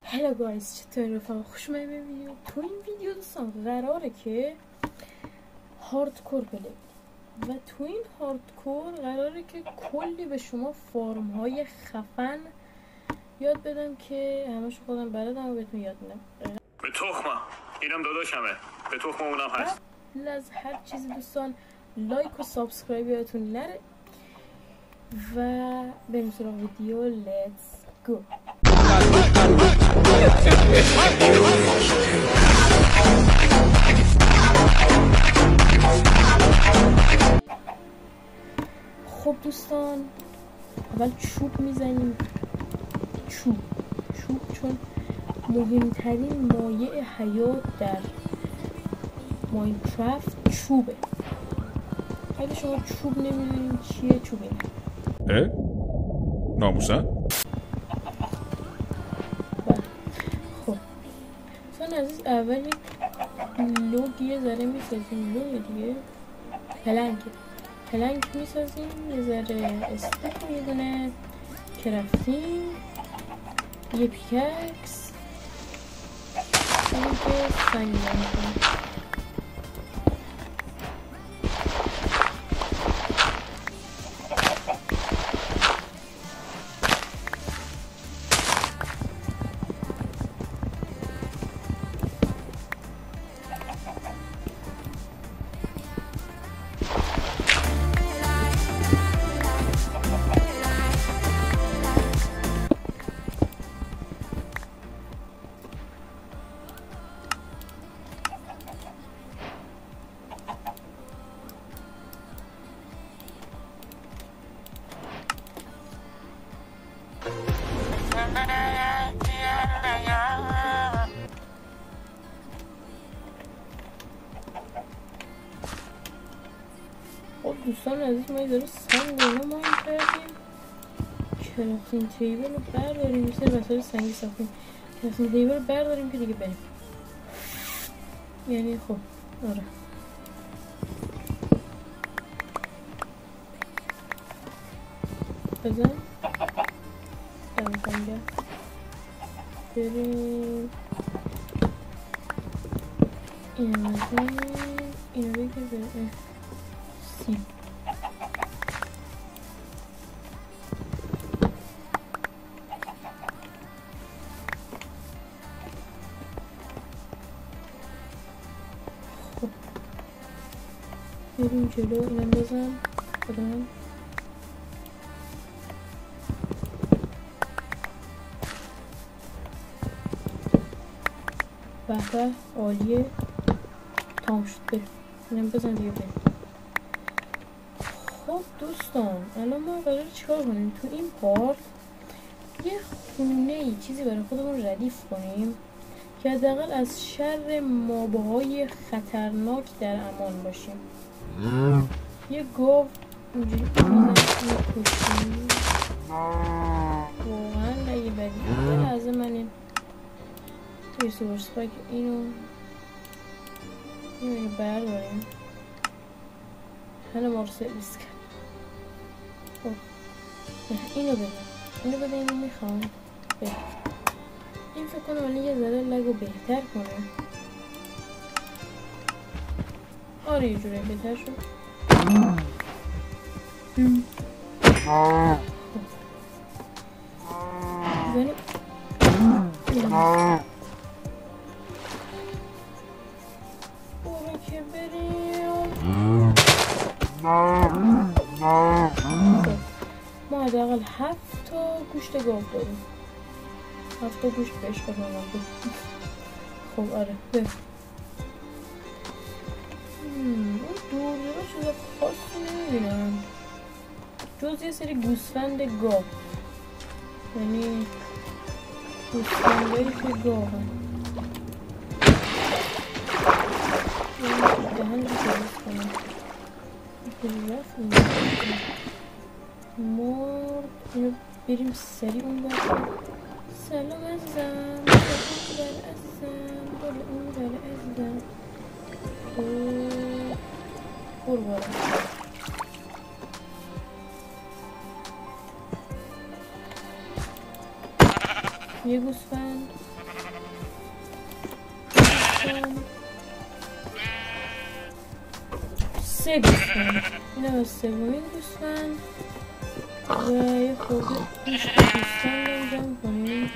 هلو گایز، چطوری رفقا؟ خوش اومدید به ویدیو. تو این ویدیو دوستان قراره که هاردکور پلی و تو این هاردکور قراره که کلی به شما فارم های خفن یاد بدم که همش خودم بلدم و بهتون یاد میدم. به تخمم اینم داداشمه، به تخم اونم هست. از هر چیزی دوستان لایک و سابسکرایب یادتون نره و بریم سراغ ویدیو. لیتس گو. خب دوستان، اول چوب میزنیم. چوب چون مهمترین مایع حیات در ماینکرافت چوبه. اگه شما چوب نمیدونین چیه چوب اینه. ناموسن؟ خب دوستان عزیز، اول لوگ یه ذره میسازیم. لوگ دیگه پلنک میسازیم. یه ذره استیک، یه دونه کرافتین، یه پیککس، این که سنگ میکنیم. خب دوستان عزیز، ما یه ذره سنگ رو ماین کردیم. کرافتین تیبل رو برداریم. مثل وسایل سنگی ساختیم. کرافتین تیبل رو برداریم که دیگه بریم. یعنی خب آره، بزن دمتنگه بریم. اینو بگیر بریم سیب. خب بریم جلو. اینم بزن خودم. به عالیه، تمام شد. بریم اینم بزن دیگه بریم. خب دوستان، الان ما قراره چیکار کنیم؟ تو این پارت یه خونه چیزی برای خودمون ردیف کنیم که حداقل از شر مابهای خطرناک در امان باشیم. یه گاو اینجوری میکشیم. واقعا اگه بدی. یه لحظه من این ریسورس پاک اینو برداریم. حالا ما رو سرویس کرد. خب اینو بده اینو میخوام. این فکر کنم الان یه ذره لگو بهتر کنه. آره یه جوری بهتر شد. بزنیم برو که بریم. ما حداقل 7 تا گوشت گاو داریم. 7 تا گوشت بهش بکنم. خب آره بریم. اون دورا چیز خاصی نمیبینم جز یه سری گوسفند گاو. یعنی گوسفندایی که گاو هم دهن رو درست کنم. رفت مرد. اینو بریم سریع اون بر. سلام عزیزم. بالا اون بر عزیزم. برو بارم. یه گوسفند 3 گوسفند. اینم از سومین گوسفند و یه خورده گوشت گوسفند رو جمع کنیم.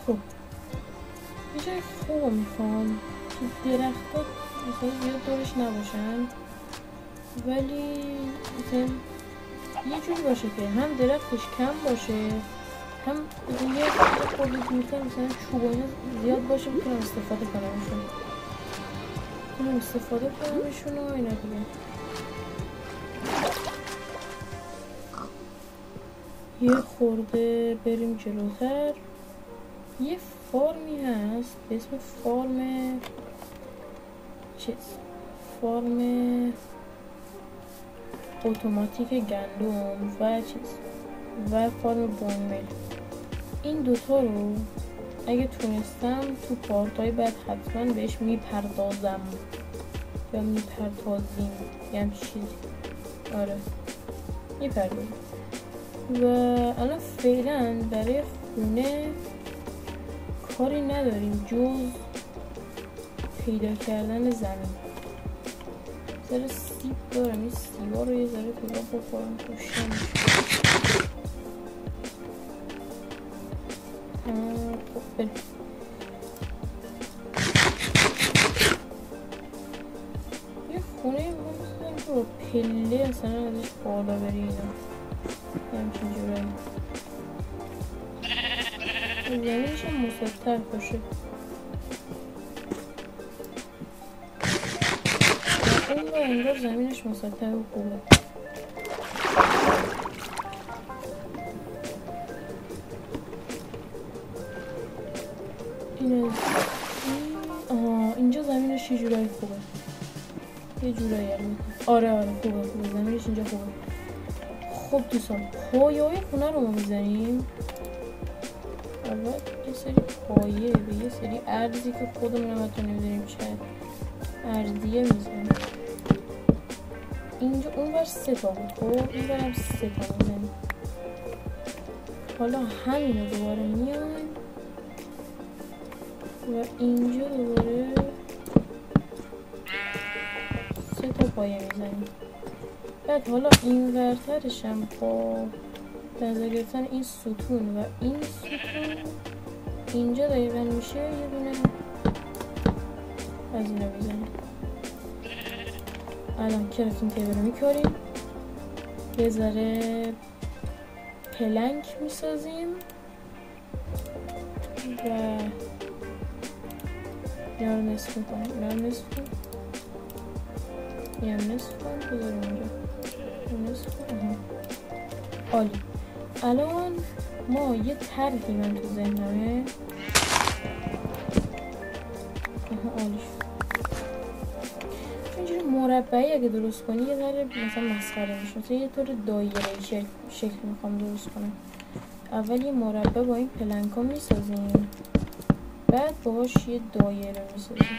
خب یه جای خوب میخوام که درختات مثلا زیاد دورش نباشن، ولی مثلا یه جوری باشه که هم درختش کم باشه، هم یه خورده دورتر مثلا چوب و اینا زیاد باشه میتونم استفاده کنمشون، و اینا دیگه. یه خورده بریم جلوتر. یه فارمی هست به اسم فارم اتوماتیک گندم و فارم بونمیل. این دوتا رو اگه تونستم تو پارتای بعد حتما بهش میپردازم یا میپردازیم، یه همچه چیزی. آره میپردازیم. و الان فعلا برای خونه کاری نداریم جز پیدا کردن زمین. ذره سیب دارم، این سیبا رو یه ذره تو را بخورم خوشم خب بریم. یه خونه هم که با پله اصلا ازش بالا بری اینا همچین جورایی. زمینش هم مسطح باشه. اون با انگار زمینش مسطح و خوبه. این از اینجا زمینش یه جورایی خوبه، یه جورایی آره خوبه زمینش اینجا خوبه. خب دوستان پایه‌های خونه رو ما میزنیم. اول یه سری پایه به یه سری ارزی که خودمون هم حتی نمیدونیم چه ارزیه میزنیم. اینجا اون بر 3 تا بود، خب این برم 3 تا میزنیم. حالا همین رو دوباره میایم و اینجا دوباره 3 تا پایه میزنیم. بعد حالا این ورترش هم با نظر گرفتن این ستون و این ستون اینجا دقیقا میشه یه دونه از اینا میزنیم. الان کرفتین تیبل رو میکاریم، یه ذره پلنک میسازیم و اینا رو نصف میکنیم. اینا رو نصف کنیم بذاریم اینجا نصف کنیم. عالی. الان ما یه طرحی من تو ذهنمه. عالی شد. اینجوری مربعی اگه درست کنی یه ذره مثلا مسخره میشه. مثلا یه طور دایره‌ای شکل میخوام درست کنم. اول یه مربع با این پلنکا میسازیم، بعد باهاش یه دایره میسازیم.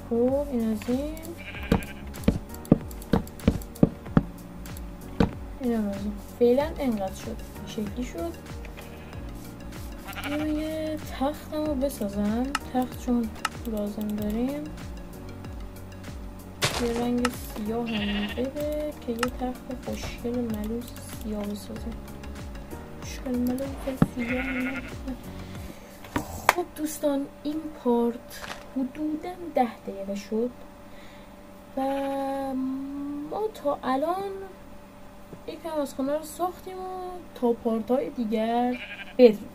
خب این از این هم از این فعلا انقدر شد، شکلی شد. یه تخت رو بسازم. تخت چون لازم داریم یه رنگ سیاه هم بده که یه تخت خوشگل ملوس سیاه بسازم. خوشگل ملوس سیاه. خب دوستان این پارت حدوداً 10 دقیقه شد و ما تا الان یکم از خونه رو ساختیم و تا پارت های دیگر بدرود.